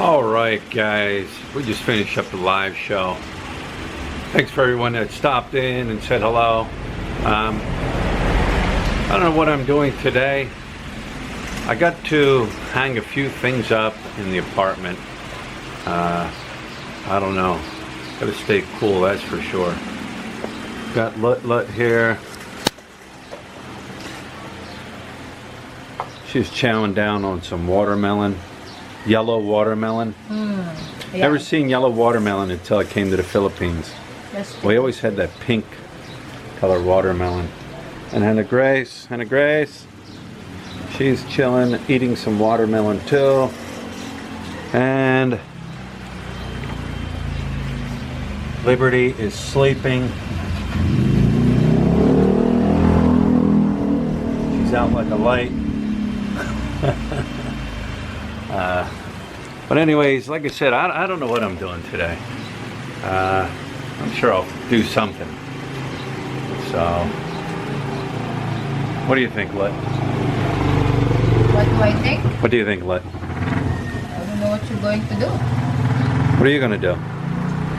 Alright guys, we just finished up the live show. Thanks for everyone that stopped in and said hello. I don't know what I'm doing today. I got to hang a few things up in the apartment. I don't know. Gotta stay cool, that's for sure. Got Lut here. She's chowing down on some watermelon. Yellow watermelon. Yeah. Never seen yellow watermelon until I came to the Philippines. We always had that pink color watermelon. And Hannah Grace, she's chilling, eating some watermelon too. And Liberty is sleeping. She's out like a light. But anyways, like I said, I don't know what I'm doing today. I'm sure I'll do something. So, what do you think, Lut? What do I think? What do you think, Lut? I don't know what you're going to do. What are you going to do?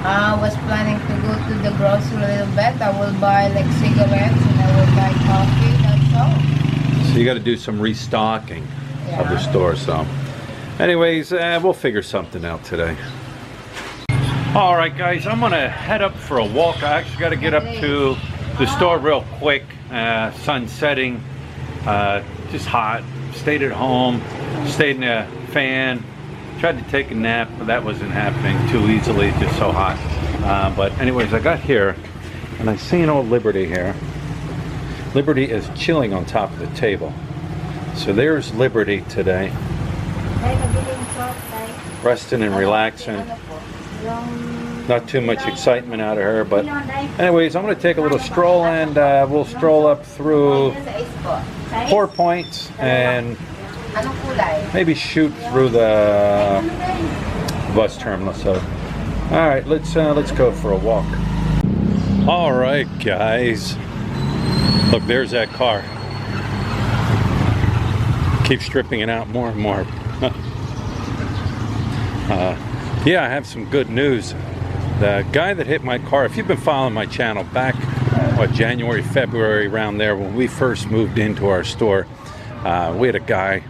I was planning to go to the grocery a little bit. I will buy like cigarettes and I will buy coffee, that's all. So you got to do some restocking of the store, so. Anyways, we'll figure something out today. Alright guys, I'm gonna head up for a walk. I actually got to get up to the store real quick. Sun setting, just hot. Stayed at home, stayed in the fan. Tried to take a nap, but that wasn't happening too easily, just so hot. But anyways, I got here and I seen old Liberty here. Liberty is chilling on top of the table. So there's Liberty today. Resting and relaxing. Not too much excitement out of her, but anyways, I'm going to take a little stroll and we'll stroll up through 4 points and maybe shoot through the bus terminal. So, all right, let's go for a walk. All right, guys. Look, there's that car. Keep stripping it out more and more. Yeah, I have some good news. The guy that hit my car, if you've been following my channel back, January, February, around there, when we first moved into our store, we had a guy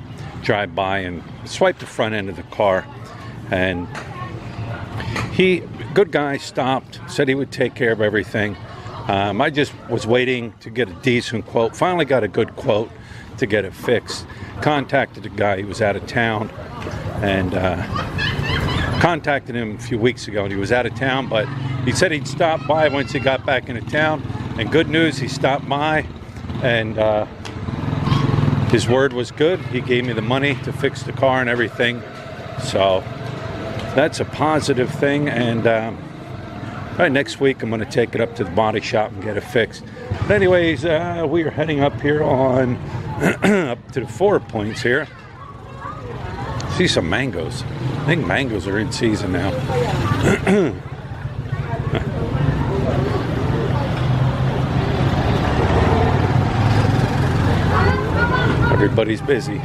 drive by and swipe the front end of the car. And good guy, stopped, said he would take care of everything. I just was waiting to get a decent quote. Finally got a good quote to get it fixed. Contacted the guy, he was out of town, and contacted him a few weeks ago, and he was out of town, but he said he'd stop by once he got back into town. And good news, he stopped by, and his word was good. He gave me the money to fix the car and everything, so that's a positive thing. And right, next week I'm going to take it up to the body shop and get it fixed. But anyways, we are heading up here on up to the 4 points here. See some mangoes. I think mangoes are in season now. Everybody's busy.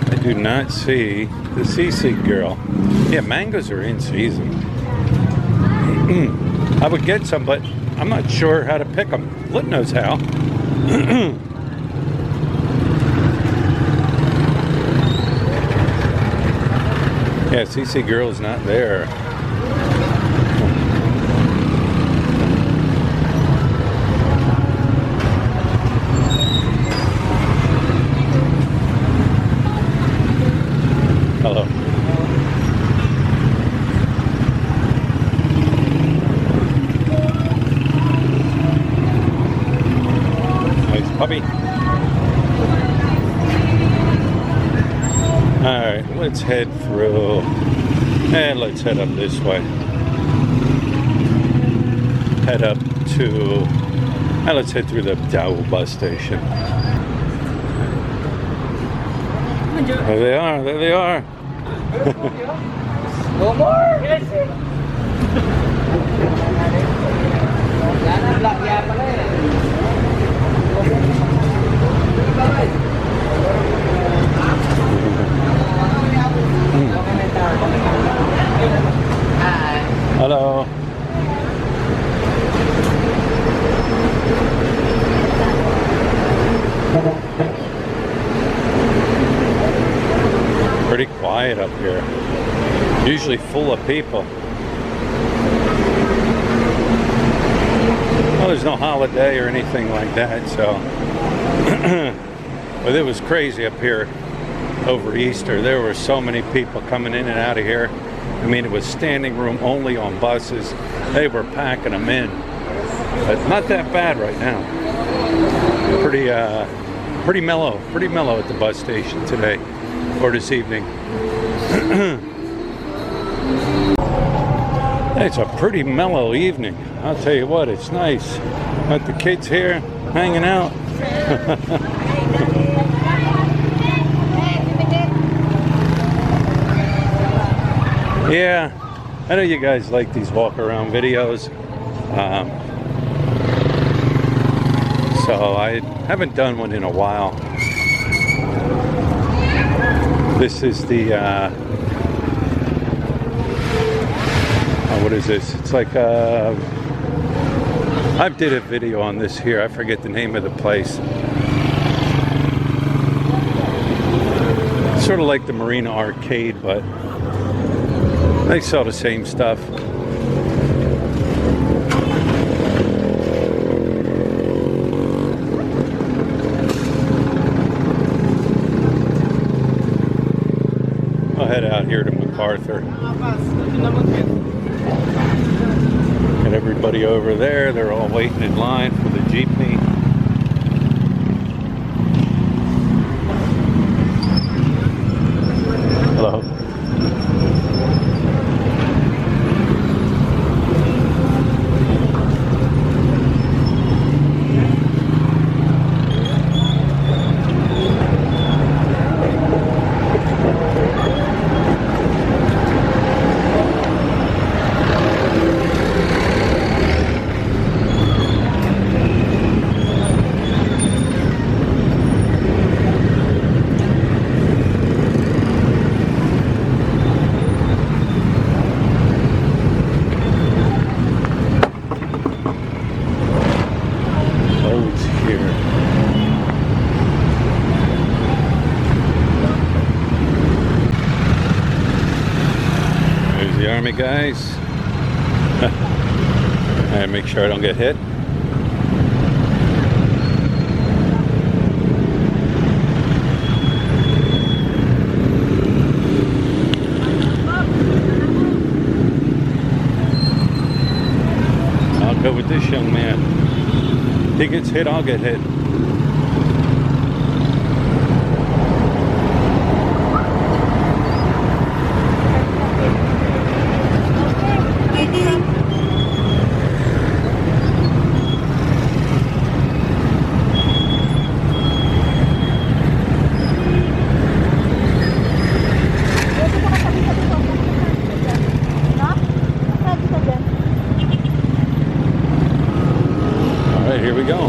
I do not see the CC girl. Yeah, mangoes are in season. I would get some, but I'm not sure how to pick them. Lit knows how. Yeah, CC girl is not there. Hello. Nice puppy. Alright, let's head through, and let's head up this way. Head up to, and let's head through the Dowell bus station. There they are, there they are. No more! Yes, sir. Pretty quiet up here. Usually full of people. Well, there's no holiday or anything like that, so. But it was crazy up here over Easter. There were so many people coming in and out of here. I mean, it was standing room only on buses. They were packing them in. But not that bad right now. Pretty mellow at the bus station today, or this evening. It's a pretty mellow evening. I'll tell you what, it's nice. Got the kids here hanging out. Yeah, I know you guys like these walk around videos. So I haven't done one in a while. This is the what is this? It's like I did a video on this here. I forget the name of the place. Sort of like the Marina Arcade, but they sell the same stuff. I'll head out here to MacArthur. Got everybody over there. They're all waiting in line for the jeepney. Hello. Army guys. I make sure I don't get hit. I'll go with this young man. He gets hit, I'll get hit. Here we go.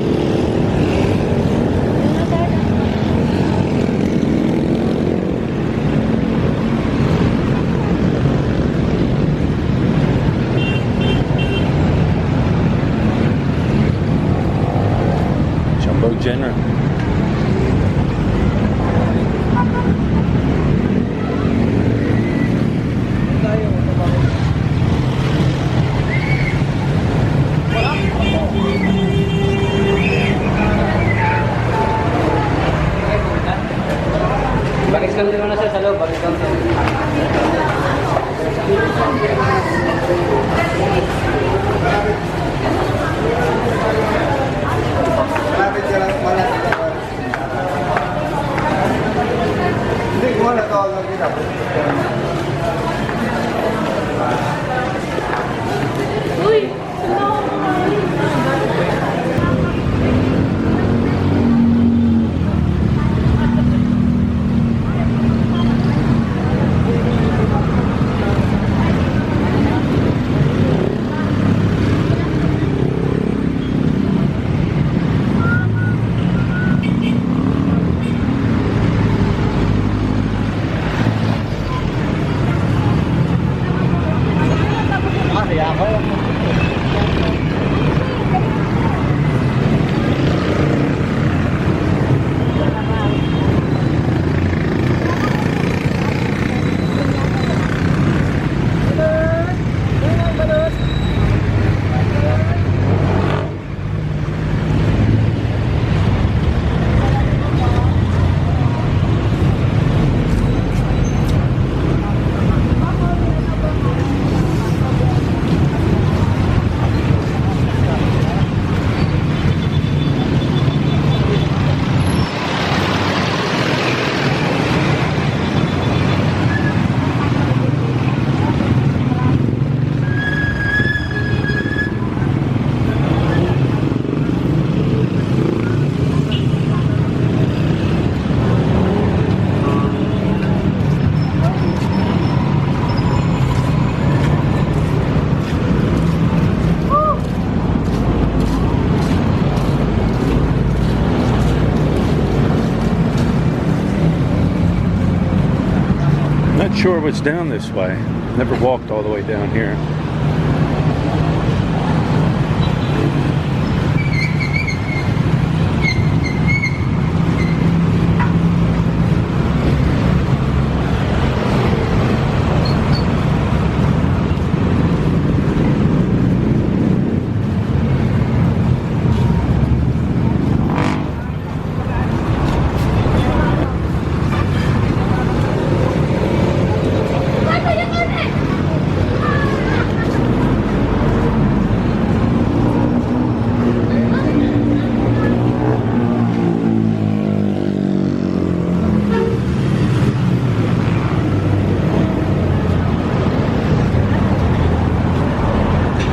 sure what's down this way. Never walked all the way down here.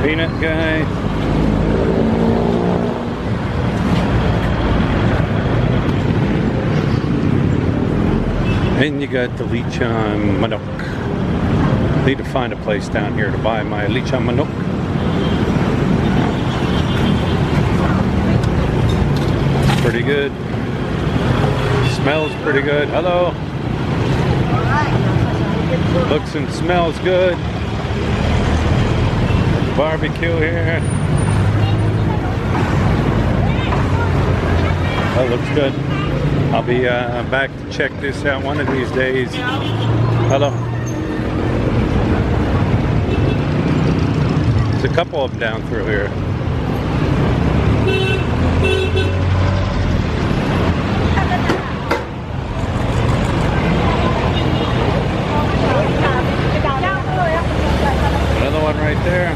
Peanut guy. And you got the lechon manok. Need to find a place down here to buy my lechon manok. Pretty good. Smells pretty good. Hello. Looks and smells good. Barbecue here. That looks good. I'll be back to check this out one of these days. Hello. There's a couple of them down through here. Another one right there.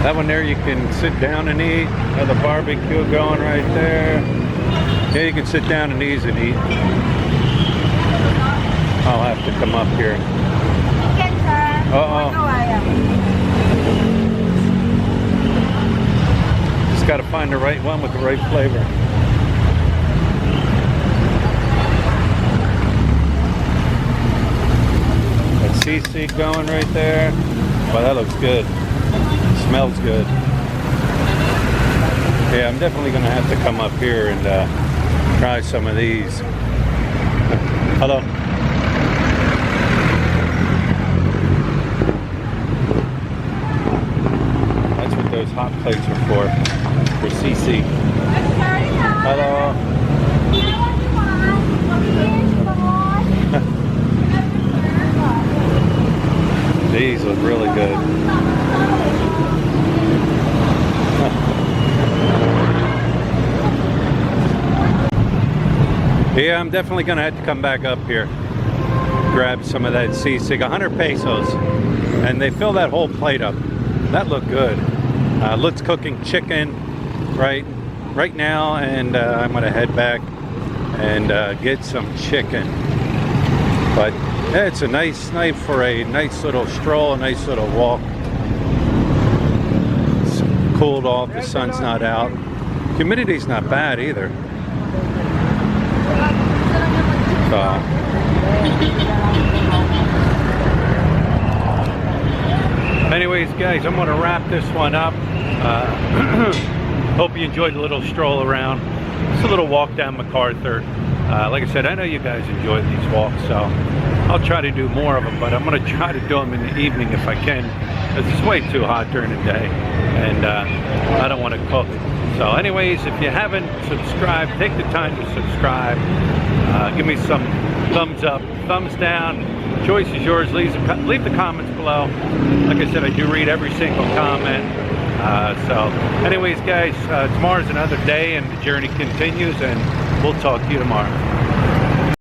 That one there you can sit down and eat. Another barbecue going right there. Yeah, you can sit down and ease and eat. I'll have to come up here. Uh-oh. Just got to find the right one with the right flavor. That CC going right there. Well, that looks good. Smells good. Yeah, I'm definitely going to have to come up here and try some of these. Hello. That's what those hot plates are for CC. Hello. These look really good. Yeah, I'm definitely going to have to come back up here. Grab some of that sisig, 100 pesos. And they fill that whole plate up. That looked good. Lut's cooking chicken right now, and I'm going to head back and get some chicken. But yeah, it's a nice night for a nice little stroll, a nice little walk. It's cooled off, the sun's not out. Humidity's not bad either. Anyways, guys, I'm going to wrap this one up. Hope you enjoyed the little stroll around. It's a little walk down MacArthur. Like I said, I know you guys enjoy these walks, so I'll try to do more of them, but I'm going to try to do them in the evening if I can, because it's way too hot during the day, and I don't want to cook. So anyways, if you haven't subscribed, take the time to subscribe. Give me some thumbs up, thumbs down. Choice is yours. Leave the comments below. Like I said, I do read every single comment. So anyways, guys, tomorrow's another day and the journey continues, and we'll talk to you tomorrow.